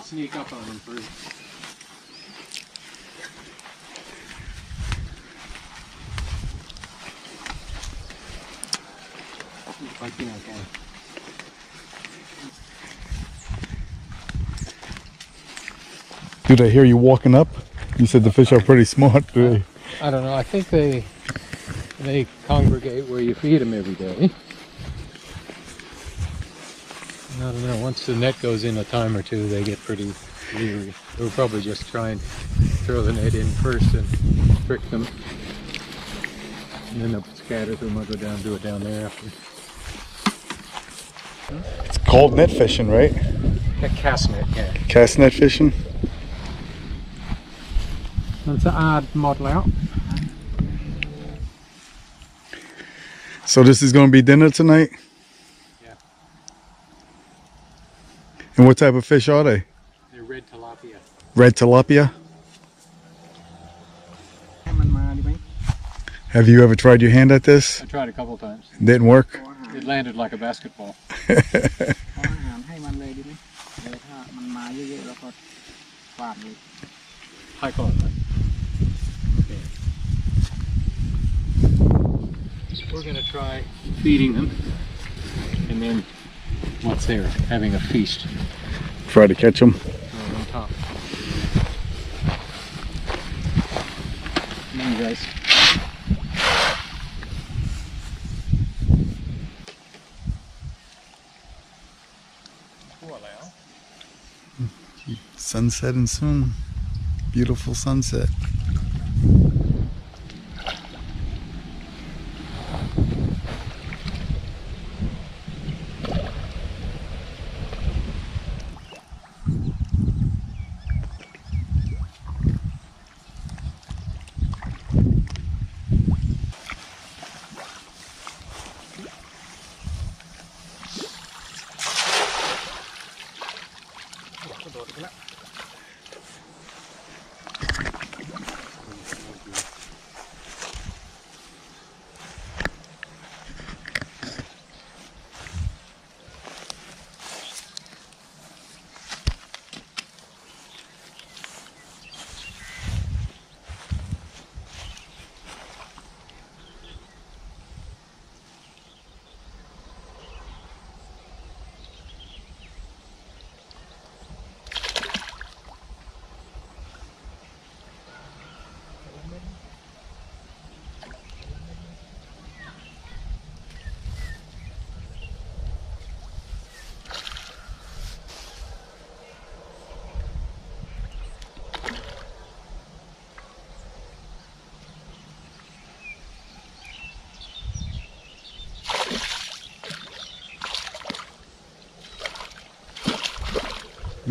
sneak up on them first. Okay. Do they hear you walking up? You said the fish are pretty smart. Do they? I don't know. I think they congregate where you feed them every day. I don't know. Once the net goes in a time or two, they get pretty leery. We'll probably just try and throw the net in first and trick them, and then they'll scatter through them. I'll go down and do it down there after. It's called net fishing, right? A cast net, yeah. Cast net fishing. มันสะอาดหมดแล้ว So this is going to be dinner tonight? Yeah. And what type of fish are they? They're red tilapia. Red tilapia? Have you ever tried your hand at this? I tried a couple times. Didn't work? It landed like a basketball. High quality. Okay. We're going to try feeding them, and then once they're having a feast, Try to catch them. on top. Come on, guys. Sunsetting soon. Beautiful sunset.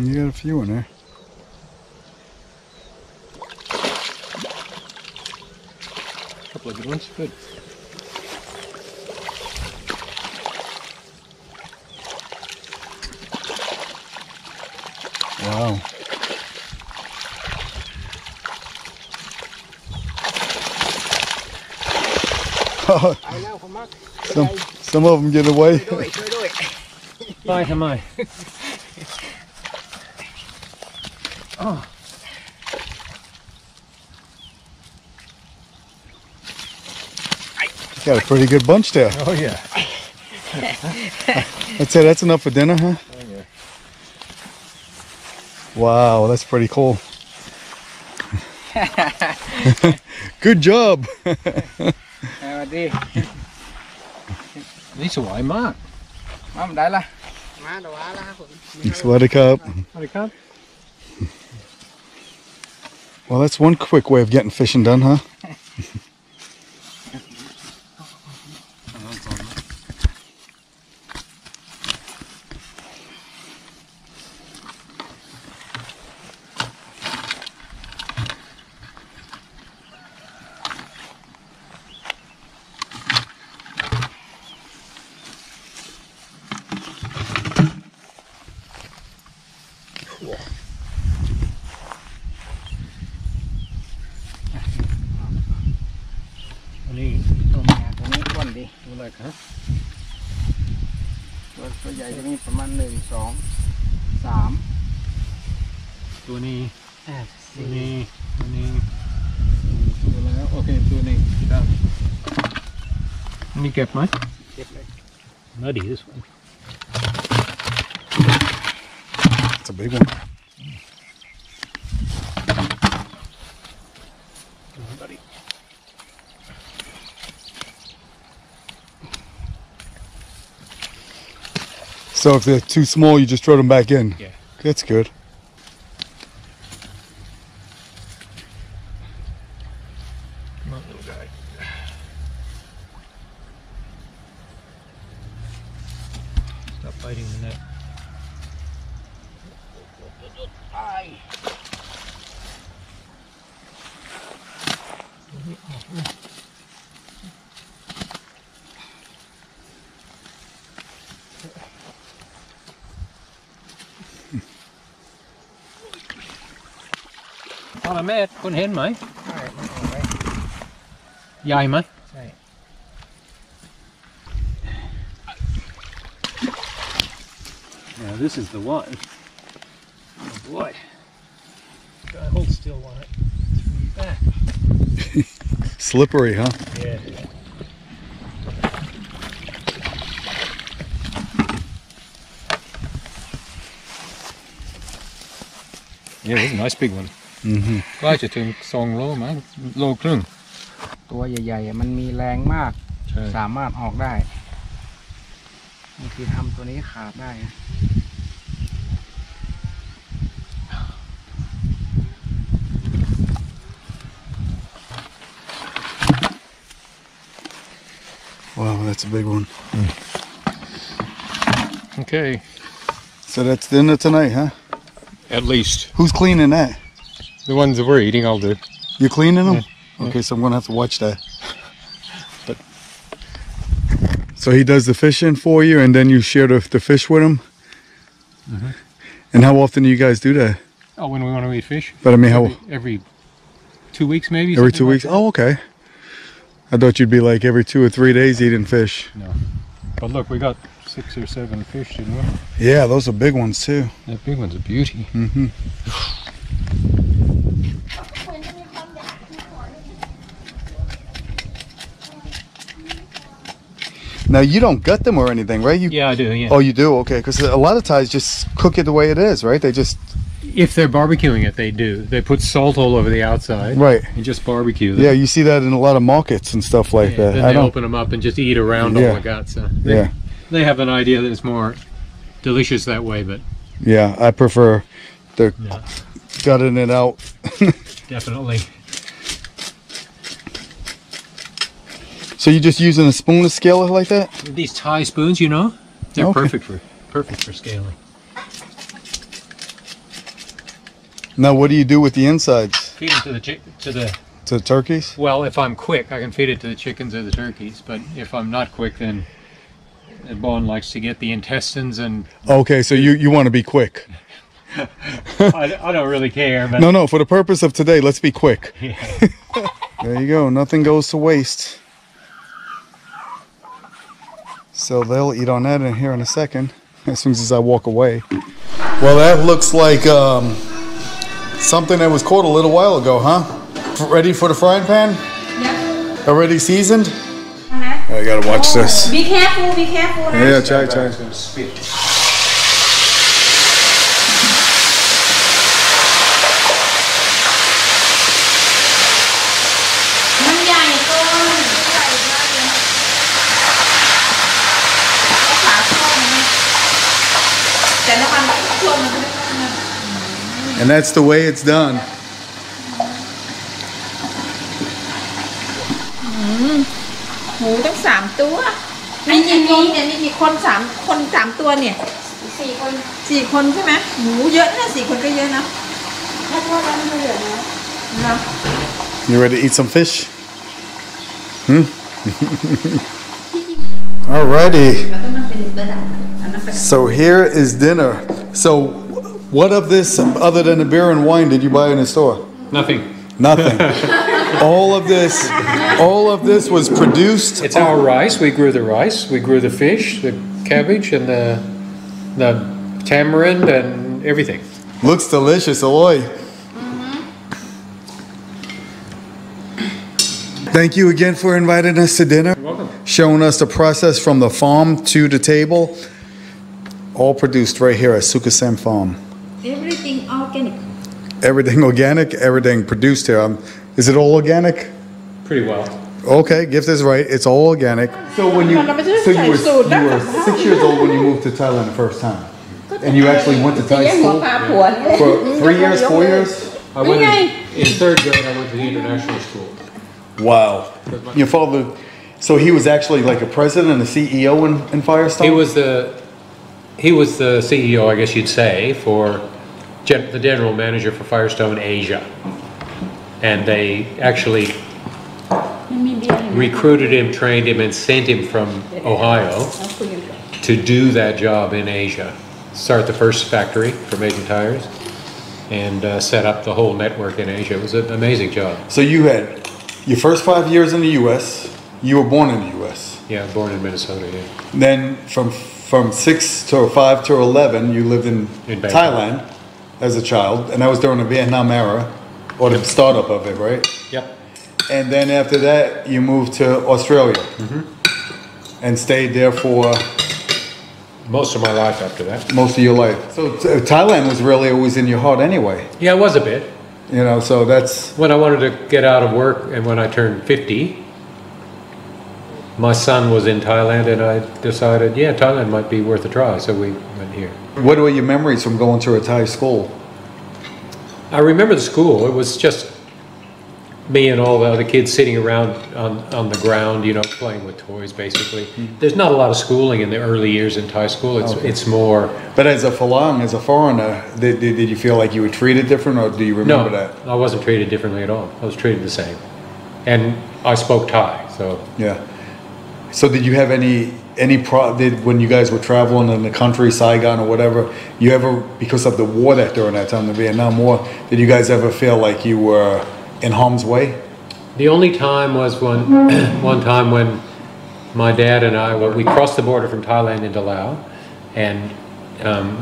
You got a few in there. A couple of good ones. Good. Wow. some of them get away. Bye, am I? Oh. Got a pretty good bunch there. Oh yeah. I'd say that's enough for dinner, huh? Oh yeah. Wow, that's pretty cool. Good job. These are why Mark. Sweater cup. Well, that's one quick way of getting fishing done, huh? Huh? ตัวใหญ่จะมีประมาณ1 2 3 ตัวนี้ ตัวนี้ ตัวแล้วโอเคตัวนี้ครับ นี่เก็บไหม เก็บเลย Muddy, this one. It's a big one. Buddy. So if they're too small, you just throw them back in. Yeah. That's good. Come on, little guy. Stop biting the net. Aye. Con là mẹ, con hến mấy? ใช่มันออกไว้ Dài mấy? ใช่ Now this is the one. Oh boy. Gotta hold still on it. It's back. Slippery, huh? Yeah. Yeah, this is a nice big one. Mm-hmm. ใกล้จะถึง2 โลมั้งโลครึ่ง ตัวใหญ่ๆอะมันมีแรงมาก ใช่ สามารถออกได้บางทีทำตัวนี้ขาดได้นะ Wow, that's a big one. Okay. So that's dinner tonight, huh? At least. Who's cleaning that? The ones that we're eating, I'll do. You cleaning them? Yeah. Okay, so I'm gonna have to watch that. But so he does the fishing for you, and then you share the fish with him. Mhm. And how often do you guys do that? Oh, when we want to eat fish? But I mean, how Every 2 weeks maybe? every something 2 like weeks? that. Oh, okay. I thought you'd be like every 2 or 3 days eating fish. No. But look, we got 6 or 7 fish, didn't we? Yeah, those are big ones too. That big one's a beauty. Mm-hmm. Now you don't gut them or anything, right? You Yeah, I do, yeah. Oh, you do? Okay, because a lot of Thais just cook it the way it is, right? They just If they're barbecuing it, they do. They put salt all over the outside right. and just barbecue them. Yeah, you see that in a lot of markets and stuff like that. Then I they don't. open them up and just eat around Yeah. all the guts. So they, Yeah, they have an idea that it's more delicious that way, but yeah. I prefer the Yeah. gutting it out. definitely. So you're just using a spoon to scale it like that? These Thai spoons, you know, they're Okay. perfect for scaling. Now, what do you do with the insides? Feed them to the To the turkeys? well, if I'm quick, I can feed it to the chickens or the turkeys. But if I'm not quick, then the bone likes to get the intestines, and Okay, so you want to be quick. I don't really care. But No, for the purpose of today, let's be quick. Yeah. There you go. Nothing goes to waste. So they'll eat on that in here in a second, as soon as I walk away. Well, that looks like something that was caught a little while ago, huh? Ready for the frying pan? Yep. Already seasoned? Uh-huh. I gotta watch this. Be careful, be careful. Nah. Yeah, try. มันใหญ่เกินใหญ่มากเลยเอาขาเข้ามันแต่น้ำมันท่วมมันไม่ต้องนะ And that's the way it's done. หมูตั้ง3 ตัวไอ้จริงๆเนี่ยมีคน3ตัวเนี่ย4 คนใช่ไหมหมูเยอะนะ4 คนก็เยอะนะถ้าทอดแล้วมันเหลือนะ You ready to eat some fish? Alrighty. So here is dinner. So what of this, other than the beer and wine, did you buy in the store? Nothing. Nothing. all of this was produced. It's our rice. We grew the rice. We grew the fish, the cabbage, and the tamarind, and everything. Looks delicious, Aloy. Thank you again for inviting us to dinner. You're welcome. Showing us the process from the farm to the table. All produced right here at Sukasem Farm. Everything organic. Everything organic, everything produced here. Is it all organic? Pretty well. Okay, Gift is right. It's all organic. So when you were 6 years old when you moved to Thailand the first time, and you actually went to Thai school for 3 years, 4 years. I went in third grade. I went to the international school. Wow. Your father. So he was actually like a president and a CEO in Firestone. He was the CEO, I guess you'd say, for the general manager for Firestone Asia, and they actually recruited him, trained him, and sent him from Ohio to do that job in Asia. Start the first factory for making tires, and set up the whole network in Asia. It was an amazing job. So you had your first 5 years in the U.S. You were born in the U.S. Yeah, born in Minnesota. Yeah. Then from 6 to 5 to 11, you lived in Bangkok. Thailand as a child, and that was during the Vietnam era, or the startup of it, right? Yep. And then after that, you moved to Australia and stayed there for Most of my life after that. most of your life. So Thailand was really always in your heart anyway, Yeah, it was a bit. you know. So that's When I wanted to get out of work and when I turned 50, my son was in Thailand and I decided, yeah, Thailand might be worth a try, so we went here. what were your memories from going to a Thai school? I remember the school. It was just me and all the other kids sitting around on the ground, you know, playing with toys, basically. There's not a lot of schooling in the early years in Thai school. It's more... But as a Falang, as a foreigner, did you feel like you were treated different, or do you remember that? I wasn't treated differently at all. I was treated the same. And I spoke Thai, so... Yeah. So did you have when you guys were traveling in the country, Saigon or whatever, you ever, because of the war during that time, the Vietnam War, did you guys ever feel like you were in harm's way? The only time was one time when my dad and I, we crossed the border from Thailand into Laos, and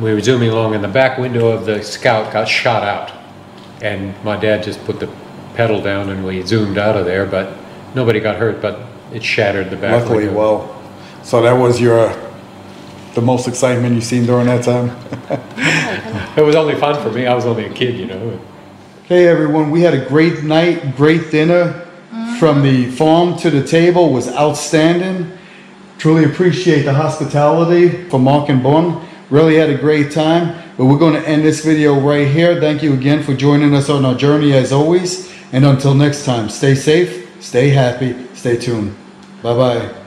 we were zooming along, and the back window of the Scout got shot out. And my dad just put the pedal down and we zoomed out of there, but nobody got hurt, but it shattered the back Luckily, window. well, so that was the most excitement you've seen during that time? It was only fun for me. I was only a kid, you know. Hey everyone, we had a great night, great dinner. From the farm to the table was outstanding. Truly appreciate the hospitality from Mark and Bon. Really had a great time. But we're going to end this video right here. Thank you again for joining us on our journey as always. And until next time, stay safe, stay happy, stay tuned. Bye-bye.